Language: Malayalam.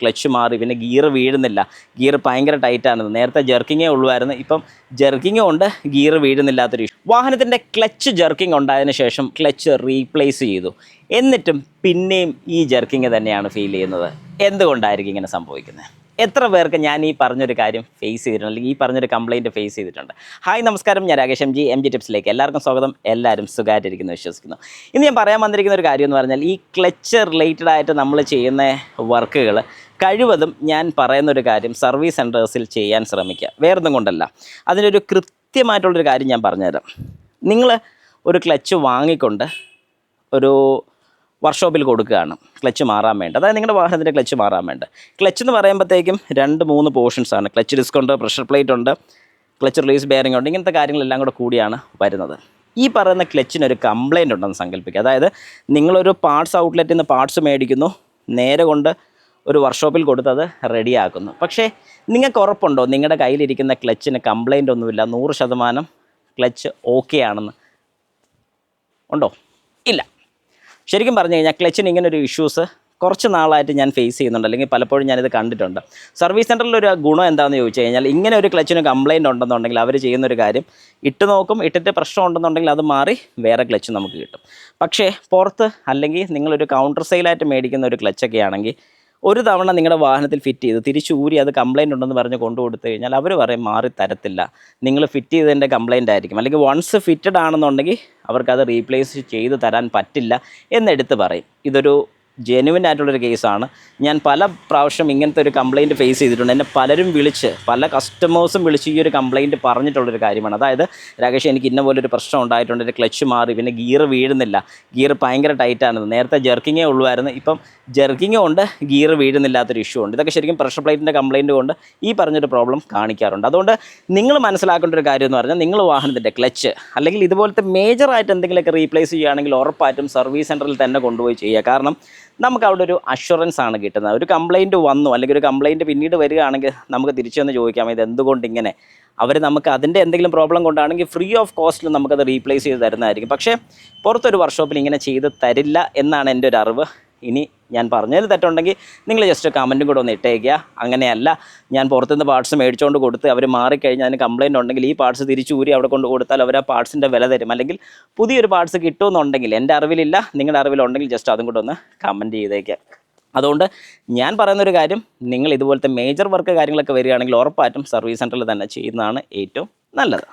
ക്ലച്ച് മാറി, പിന്നെ ഗിയർ വീഴുന്നില്ല, ഗിയർ ഭയങ്കര ടൈറ്റാണെന്ന്. നേരത്തെ ജെർക്കിങ്ങേ ഉള്ളുമായിരുന്നു, ഇപ്പം ജെർക്കിങ്ങും ഉണ്ട്, ഗിയർ വീഴുന്നില്ലാത്തൊരു ഇഷ്യൂ. വാഹനത്തിൻ്റെ ക്ലച്ച് ജെർക്കിങ് ഉണ്ടായതിനു ശേഷം ക്ലച്ച് റീപ്ലേസ് ചെയ്തു, എന്നിട്ടും പിന്നെയും ഈ ജെർക്കിങ് തന്നെയാണ് ഫീൽ ചെയ്യുന്നത്. എന്തുകൊണ്ടായിരിക്കും ഇങ്ങനെ സംഭവിക്കുന്നത്? എത്ര പേർക്ക് ഞാൻ ഈ പറഞ്ഞൊരു കാര്യം ഫേസ് ചെയ്തിട്ടുണ്ട്, അല്ലെങ്കിൽ ഈ പറഞ്ഞൊരു കംപ്ലയിൻറ്റ് ഫേസ് ചെയ്തിട്ടുണ്ട്? ഹായ് നമസ്കാരം, ഞാൻ രാകേഷ് എം ജി ടിപ്സിലേക്ക് എല്ലാവർക്കും സ്വാഗതം. എല്ലാവരും സുഖമായിട്ടിരിക്കുന്നു വിശ്വസിക്കുന്നു. ഇന്ന് ഞാൻ പറയാൻ വന്നിരിക്കുന്ന ഒരു കാര്യം എന്ന് പറഞ്ഞാൽ, ഈ ക്ലച്ച് റിലേറ്റഡ് ആയിട്ട് നമ്മൾ ചെയ്യുന്ന വർക്കുകൾ കഴിവതും ഞാൻ പറയുന്നൊരു കാര്യം സർവീസ് സെൻറ്റേഴ്സിൽ ചെയ്യാൻ ശ്രമിക്കുക. വേറൊന്നും കൊണ്ടല്ല, അതിനൊരു കൃത്യമായിട്ടുള്ളൊരു കാര്യം ഞാൻ പറഞ്ഞുതരാം. നിങ്ങൾ ഒരു ക്ലച്ച് വാങ്ങിക്കൊണ്ട് ഒരു വർക്ക്ഷോപ്പിൽ കൊടുക്കുകയാണ് ക്ലച്ച് മാറാൻ വേണ്ടി, അതായത് നിങ്ങളുടെ വാഹനത്തിൻ്റെ ക്ലച്ച് മാറാൻ വേണ്ടി. ക്ലച്ച് എന്ന് പറയുമ്പോഴത്തേക്കും 2-3 പോർഷൻസാണ്. ക്ലച്ച് ഡിസ്ക് ഉണ്ട്, പ്രഷർ പ്ലേറ്റ് ഉണ്ട്, ക്ലച്ച് റിലീസ് ബെയറിംഗ് ഉണ്ട്. ഇങ്ങനത്തെ കാര്യങ്ങളെല്ലാം കൂടെ കൂടിയാണ് വരുന്നത്. ഈ പറയുന്ന ക്ലച്ചിനൊരു കംപ്ലയിൻ്റ് ഉണ്ടെന്ന് സങ്കല്പിക്കുക. അതായത് നിങ്ങളൊരു പാർട്സ് ഔട്ട്ലെറ്റിൽ നിന്ന് പാർട്സ് മേടിക്കുന്നു, നേരെ കൊണ്ട് ഒരു വർക്ക്ഷോപ്പിൽ കൊടുത്തത് റെഡിയാക്കുന്നു. പക്ഷേ നിങ്ങൾക്ക് ഉറപ്പുണ്ടോ നിങ്ങളുടെ കയ്യിലിരിക്കുന്ന ക്ലച്ചിന് കംപ്ലയിൻ്റ് ഒന്നുമില്ല, 100% ക്ലച്ച് ഓക്കെ ആണെന്ന്? ഉണ്ടോ? ഇല്ല. ശരിക്കും പറഞ്ഞു കഴിഞ്ഞാൽ ക്ലച്ചിന് ഇങ്ങനൊരു ഇഷ്യൂസ് കുറച്ച് നാളായിട്ട് ഞാൻ ഫേസ് ചെയ്യുന്നുണ്ട്, അല്ലെങ്കിൽ പലപ്പോഴും ഞാനിത് കണ്ടിട്ടുണ്ട്. സർവീസ് സെൻറ്ററിലൊരു ഗുണം എന്താണെന്ന് ചോദിച്ചു കഴിഞ്ഞാൽ, ഇങ്ങനെ ഒരു ക്ലച്ചിന് കംപ്ലയിൻ്റ് ഉണ്ടെന്നുണ്ടെങ്കിൽ അവർ ചെയ്യുന്നൊരു കാര്യം, ഇട്ട് നോക്കും, ഇട്ടിട്ട് പ്രശ്നം ഉണ്ടെന്നുണ്ടെങ്കിൽ അത് മാറി വേറെ ക്ലച്ച് നമുക്ക് കിട്ടും. പക്ഷേ പുറത്ത്, അല്ലെങ്കിൽ നിങ്ങളൊരു കൗണ്ടർ സെയിലായിട്ട് മേടിക്കുന്ന ഒരു ക്ലച്ചൊക്കെ ആണെങ്കിൽ, ഒരു തവണ നിങ്ങളുടെ വാഹനത്തിൽ ഫിറ്റ് ചെയ്ത് തിരിച്ചൂരി അത് കംപ്ലയിൻ്റ് ഉണ്ടെന്ന് പറഞ്ഞ് കൊണ്ടു കൊടുത്തു കഴിഞ്ഞാൽ അവർ പറയും മാറി തരത്തില്ല, നിങ്ങൾ ഫിറ്റ് ചെയ്തതിൻ്റെ കംപ്ലയിൻ്റ് ആയിരിക്കും, അല്ലെങ്കിൽ വൺസ് ഫിറ്റഡ് ആണെന്നുണ്ടെങ്കിൽ അവർക്കത് റീപ്ലേസ് ചെയ്ത് തരാൻ പറ്റില്ല എന്നെടുത്ത് പറയും. ഇതൊരു ജെനുവിൻ ആയിട്ടുള്ളൊരു കേസാണ്. ഞാൻ പല പ്രാവശ്യം ഇങ്ങനത്തെ ഒരു കംപ്ലയിൻറ്റ് ഫേസ് ചെയ്തിട്ടുണ്ട്. എന്നെ പല കസ്റ്റമേഴ്സും വിളിച്ച് ഈ ഒരു കംപ്ലയിൻറ്റ് പറഞ്ഞിട്ടുള്ളൊരു കാര്യമാണ്. അതായത് രാകേഷ്, എനിക്ക് ഇന്ന പോലെ ഒരു പ്രശ്നം ഉണ്ടായിട്ടുണ്ട്, എൻ്റെ ക്ലച്ച് മാറി, പിന്നെ ഗിയർ വീഴുന്നില്ല, ഗിയർ ഭയങ്കര ടൈറ്റാണെന്ന്. നേരത്തെ ജെർക്കിങ്ങേ ഉള്ളുമായിരുന്നു, ഇപ്പം ജെർക്കിങ്ങും ഉണ്ട്, ഗിയർ വീഴുന്നില്ലാത്തൊരു ഇഷ്യൂ ഉണ്ട്. ഇതൊക്കെ ശരിക്കും പ്രഷർ പ്ലേറ്റിൻ്റെ കംപ്ലയിൻറ്റ് കൊണ്ട് ഈ പറഞ്ഞൊരു പ്രോബ്ലം കാണിക്കാറുണ്ട്. അതുകൊണ്ട് നിങ്ങൾ മനസ്സിലാക്കേണ്ട ഒരു കാര്യം എന്ന് പറഞ്ഞാൽ, നിങ്ങൾ വാഹനത്തിൻ്റെ ക്ലച്ച് അല്ലെങ്കിൽ ഇതുപോലത്തെ മേജറായിട്ട് എന്തെങ്കിലുമൊക്കെ റീപ്ലേസ് ചെയ്യുകയാണെങ്കിൽ ഉറപ്പായിട്ടും സർവീസ് സെൻറ്ററിൽ തന്നെ കൊണ്ടുപോയി ചെയ്യുക. കാരണം നമുക്ക് അവിടെ ഒരു അഷ്വറൻസ് ആണ് കിട്ടുന്നത്. ഒരു കംപ്ലയിൻറ്റ് വന്നു, അല്ലെങ്കിൽ ഒരു കംപ്ലയിൻറ്റ് പിന്നീട് വരികയാണെങ്കിൽ നമുക്ക് തിരിച്ചു വന്ന് ചോദിക്കാം ഇത് എന്തുകൊണ്ട് ഇങ്ങനെ. അവർ നമുക്ക് അതിൻ്റെ എന്തെങ്കിലും പ്രോബ്ലം കൊണ്ടാണെങ്കിൽ ഫ്രീ ഓഫ് കോസ്റ്റിൽ നമുക്കത് റീപ്ലേസ് ചെയ്ത് തരുന്നതായിരിക്കും. പക്ഷേ പുറത്തൊരു വർക്ക്ഷോപ്പിൽ ഇങ്ങനെ ചെയ്ത് തരില്ല എന്നാണ് എൻ്റെ ഒരു അറിവ്. ഇനി ഞാൻ പറഞ്ഞതിൽ തെറ്റുണ്ടെങ്കിൽ നിങ്ങൾ ജസ്റ്റ് കമൻറ്റും കൂടെ ഒന്ന് ഇട്ടേക്കുക. അങ്ങനെയല്ല, ഞാൻ പുറത്തുനിന്ന് പാർട്സ് മേടിച്ചുകൊണ്ട് കൊടുത്ത് അവർ മാറിക്കഴിഞ്ഞാൽ അതിന് കംപ്ലയിൻ്റ് ഉണ്ടെങ്കിൽ ഈ പാർട്സ് തിരിച്ചൂരി അവിടെ കൊണ്ട് കൊടുത്താൽ അവർ ആ പാർട്സിൻ്റെ വില തരും, അല്ലെങ്കിൽ പുതിയൊരു പാർട്സ് കിട്ടുമെന്നുണ്ടെങ്കിൽ, എൻ്റെ അറിവിലില്ല, നിങ്ങളുടെ അറിവിലുണ്ടെങ്കിൽ ജസ്റ്റ് അതും കൂടെ ഒന്ന് കമൻറ്റ് ചെയ്തേക്കുക. അതുകൊണ്ട് ഞാൻ പറയുന്നൊരു കാര്യം, നിങ്ങൾ ഇതുപോലത്തെ മേജർ വർക്ക് കാര്യങ്ങളൊക്കെ വരികയാണെങ്കിൽ ഉറപ്പായിട്ടും സർവീസ് സെൻറ്ററിൽ തന്നെ ചെയ്യുന്നതാണ് ഏറ്റവും നല്ലത്.